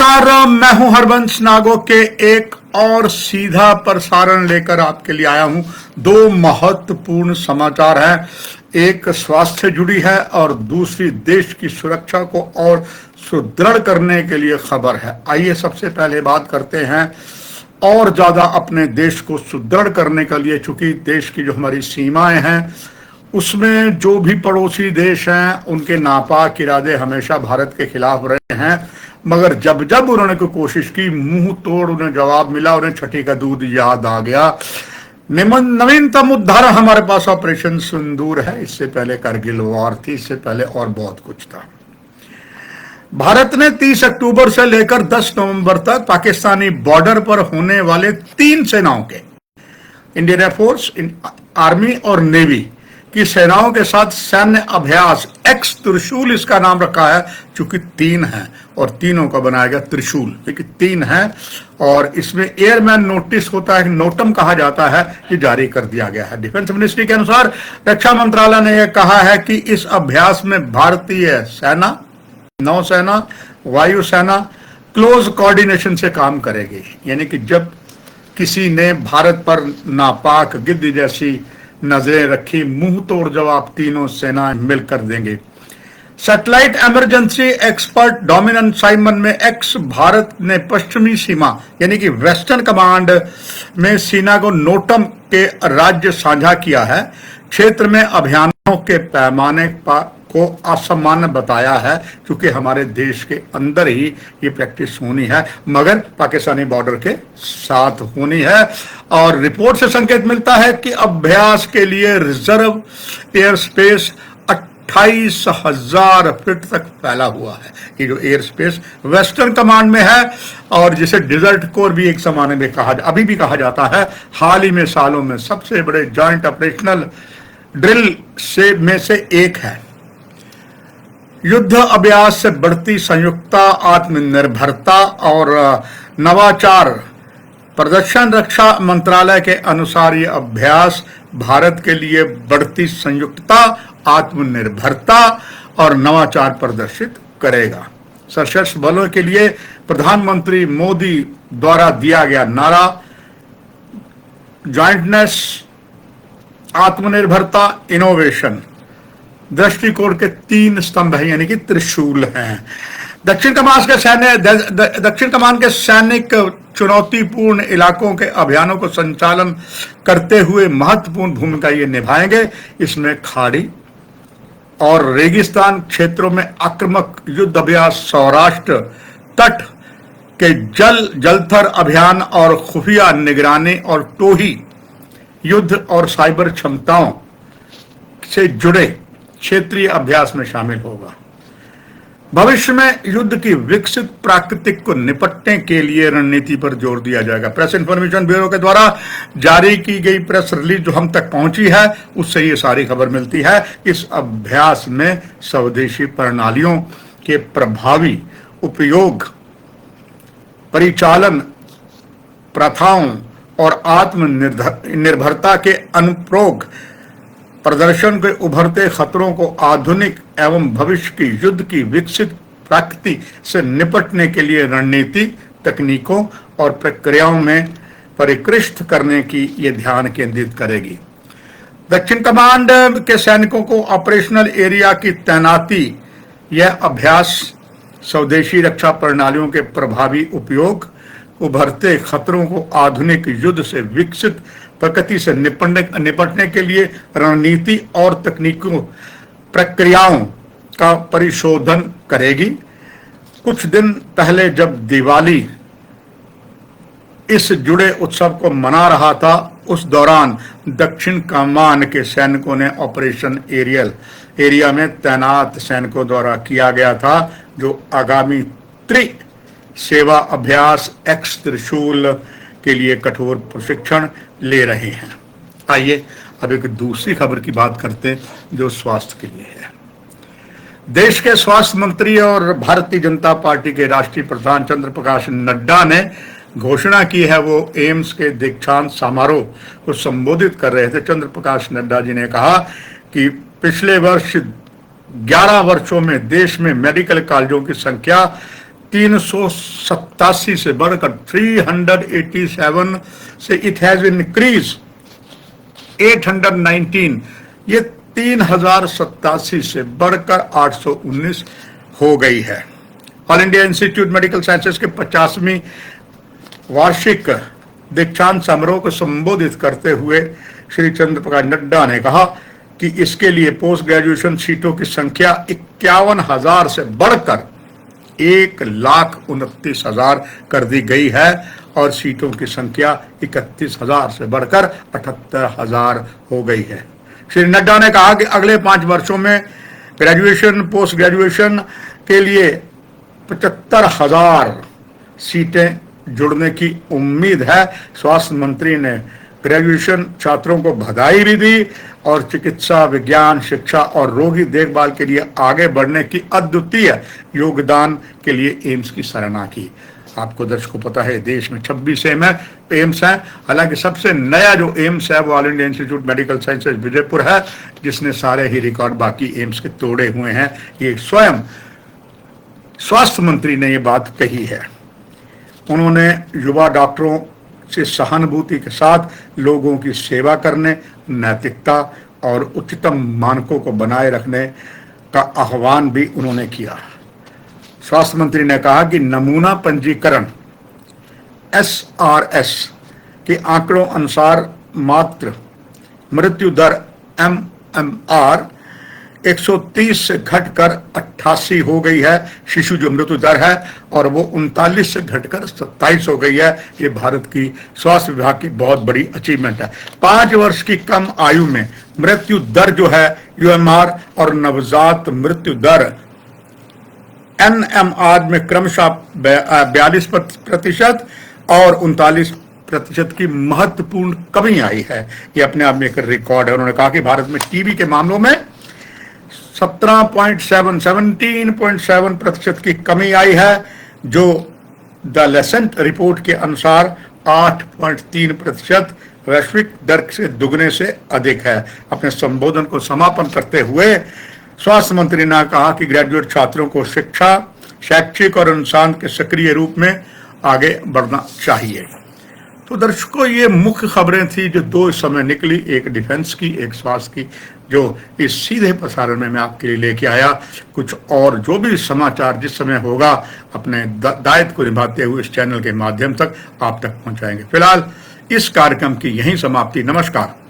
नमस्कार, मैं हूं हरबंश नागो के एक और सीधा प्रसारण लेकर आपके लिए आया हूं। दो महत्वपूर्ण समाचार हैं, एक स्वास्थ्य से जुड़ी है और दूसरी देश की सुरक्षा को और सुदृढ़ करने के लिए खबर है। आइए सबसे पहले बात करते हैं और ज्यादा अपने देश को सुदृढ़ करने के लिए, चूंकि देश की जो हमारी सीमाएं हैं उसमें जो भी पड़ोसी देश हैं उनके नापाक इरादे हमेशा भारत के खिलाफ रहे हैं, मगर जब जब उन्होंने कोई कोशिश की मुंह तोड़ उन्हें जवाब मिला, उन्हें छठी का दूध याद आ गया। नवीनतम उदाहरण हमारे पास ऑपरेशन सिंदूर है, इससे पहले करगिल वॉर थी, इससे पहले और बहुत कुछ था। भारत ने 30 अक्टूबर से लेकर 10 नवंबर तक पाकिस्तानी बॉर्डर पर होने वाले 3 सेनाओं के, इंडियन एयरफोर्स, आर्मी और नेवी की सेनाओं के साथ सैन्य अभ्यास एक्स त्रिशूल इसका नाम रखा है, चूंकि 3 हैं और तीनों का बनाया गया त्रिशूल, क्योंकि 3 हैं और इसमें एयरमैन नोटिस होता है, नोटम कहा जाता है, ये जारी कर दिया गया है। डिफेंस मिनिस्ट्री के अनुसार रक्षा मंत्रालय ने यह कहा है कि इस अभ्यास में भारतीय सेना, नौसेना, वायुसेना क्लोज कोऑर्डिनेशन से काम करेगी। यानी कि जब किसी ने भारत पर नापाक गिद्ध जैसी नजरें रखी, मुंह तोड़ जवाब तीनों सेनाएं मिलकर देंगे। Satellite emergency expert dominion Simon में एक्स भारत ने पश्चिमी सीमा यानी कि वेस्टर्न कमांड में सेना को नोटम के राज्य साझा किया है। क्षेत्र में अभियानों के पैमाने को असामान्य बताया है, क्योंकि हमारे देश के अंदर ही ये प्रैक्टिस होनी है, मगर पाकिस्तानी बॉर्डर के साथ होनी है। और रिपोर्ट से संकेत मिलता है कि अभ्यास के लिए रिजर्व एयर स्पेस 28,000 फीट तक फैला हुआ है। ये जो एयर स्पेस वेस्टर्न कमांड में है और जिसे डिजर्ट कोर भी एक जमाने में अभी भी कहा जाता है, हाल ही में सालों में सबसे बड़े जॉइंट ऑपरेशनल ड्रिल में से एक है। युद्ध अभ्यास से बढ़ती संयुक्ता, आत्मनिर्भरता और नवाचार प्रदर्शन। रक्षा मंत्रालय के अनुसार ये अभ्यास भारत के लिए बढ़ती संयुक्ता, आत्मनिर्भरता और नवाचार प्रदर्शित करेगा। सशस्त्र बलों के लिए प्रधानमंत्री मोदी द्वारा दिया गया नारा जॉइंटनेस, आत्मनिर्भरता, इनोवेशन दृष्टिकोण के 3 स्तंभ हैं, यानी कि त्रिशूल हैं। दक्षिण कमान के सैनिक चुनौतीपूर्ण इलाकों के अभियानों को संचालन करते हुए महत्वपूर्ण भूमिका ये निभाएंगे। इसमें खाड़ी और रेगिस्तान क्षेत्रों में आक्रामक युद्ध अभ्यास, सौराष्ट्र तट के जलथर अभियान और खुफिया निगरानी और टोही युद्ध और साइबर क्षमताओं से जुड़े क्षेत्रीय अभ्यास में शामिल होगा। भविष्य में युद्ध की विकसित प्राकृतिक को निपटने के लिए रणनीति पर जोर दिया जाएगा। प्रेस इंफॉर्मेशन ब्यूरो के द्वारा जारी की गई प्रेस रिलीज जो हम तक पहुंची है, उससे ये सारी खबर मिलती है। इस अभ्यास में स्वदेशी प्रणालियों के प्रभावी उपयोग, परिचालन प्रथाओं और आत्मनिर्भरता के अनुप्रयोग प्रदर्शन के उभरते खतरों को आधुनिक एवं भविष्य की युद्ध की विकसित प्रकृति से निपटने के लिए रणनीति, तकनीकों और प्रक्रियाओं में परिष्कृत करने की ये ध्यान केंद्रित करेगी। दक्षिण कमांड के सैनिकों को ऑपरेशनल एरिया की तैनाती, यह अभ्यास स्वदेशी रक्षा प्रणालियों के प्रभावी उपयोग, उभरते खतरों को आधुनिक युद्ध से विकसित प्रकृति से निपटने के लिए रणनीति और तकनीकों, प्रक्रियाओं का परिशोधन करेगी। कुछ दिन पहले जब दिवाली इस जुड़े उत्सव को मना रहा था, उस दौरान दक्षिण कमान के सैनिकों ने ऑपरेशन एरिया में तैनात सैनिकों द्वारा किया गया था, जो आगामी सेवा अभ्यास एक्स त्रिशूल के लिए कठोर प्रशिक्षण ले रहे हैं। आइए अब एक दूसरी खबर की बात करते हैं जो स्वास्थ्य के लिए है। देश के स्वास्थ्य मंत्री और भारतीय जनता पार्टी के राष्ट्रीय प्रधान चंद्र प्रकाश नड्डा ने घोषणा की है। वो एम्स के दीक्षांत समारोह को संबोधित कर रहे थे। चंद्र प्रकाश नड्डा जी ने कहा कि पिछले वर्ष 11 वर्षों में देश में मेडिकल कॉलेजों की संख्या 387 से बढ़कर 387 से इट हैज इंक्रीज 819, ये 3087 से बढ़कर 819 हो गई है। All India institute medical sciences के 50वीं वार्षिक दीक्षांत समारोह को संबोधित करते हुए श्री चंद्र प्रकाश नड्डा ने कहा कि इसके लिए पोस्ट ग्रेजुएशन सीटों की संख्या 51,000 से बढ़कर 1,29,000 कर दी गई है और सीटों की संख्या 31,000 से बढ़कर 78,000 हो गई है। श्री नड्डा ने कहा कि अगले 5 वर्षों में ग्रेजुएशन पोस्ट ग्रेजुएशन के लिए 75,000 सीटें जुड़ने की उम्मीद है। स्वास्थ्य मंत्री ने ग्रेजुएशन छात्रों को बधाई भी दी और चिकित्सा विज्ञान शिक्षा और रोगी देखभाल के लिए आगे बढ़ने की अद्वितीय योगदान के लिए एम्स की सराहना की। आपको दर्शकों पता है देश में 26 एम्स हैं। हालांकि सबसे नया जो एम्स है वो all India institute medical sciences Vijaypur है, जिसने सारे ही रिकॉर्ड बाकी एम्स के तोड़े हुए हैं। ये स्वयं स्वास्थ्य मंत्री ने ये बात कही है। उन्होंने युवा डॉक्टरों से सहानुभूति के साथ लोगों की सेवा करने, नैतिकता और उच्चतम मानकों को बनाए रखने का आह्वान भी उन्होंने किया। स्वास्थ्य मंत्री ने कहा कि नमूना पंजीकरण SRS के आंकड़ों अनुसार मात्र मृत्यु दर MMR 130 से घटकर 88 हो गई है। शिशु जो मृत्यु दर है और वो 39 से घटकर 27 हो गई है। ये भारत की स्वास्थ्य विभाग की बहुत बड़ी अचीवमेंट है। 5 वर्ष की कम आयु में मृत्यु दर जो है UMR और नवजात मृत्यु दर NMR में क्रमशः 42% और 39% की महत्वपूर्ण कमी आई है। ये अपने आप में एक रिकॉर्ड है। उन्होंने कहा कि भारत में टीबी के मामलों में 17.7 की कमी आई है, जो द लेसेंट रिपोर्ट के अनुसार 8.3% वैश्विक दर से दुगने से अधिक है। अपने संबोधन को समापन करते हुए स्वास्थ्य मंत्री ने कहा कि ग्रेजुएट छात्रों को शिक्षा, शैक्षिक और अनुसंधान के सक्रिय रूप में आगे बढ़ना चाहिए। तो दर्शकों, ये मुख्य खबरें थी जो 2 इस समय निकली, एक डिफेंस की, एक स्वास्थ्य की, जो इस सीधे प्रसारण में मैं आपके लिए लेके आया। कुछ और जो भी समाचार जिस समय होगा अपने दायित्व को निभाते हुए इस चैनल के माध्यम तक आप तक पहुंचाएंगे। फिलहाल इस कार्यक्रम की यहीं समाप्ति। नमस्कार।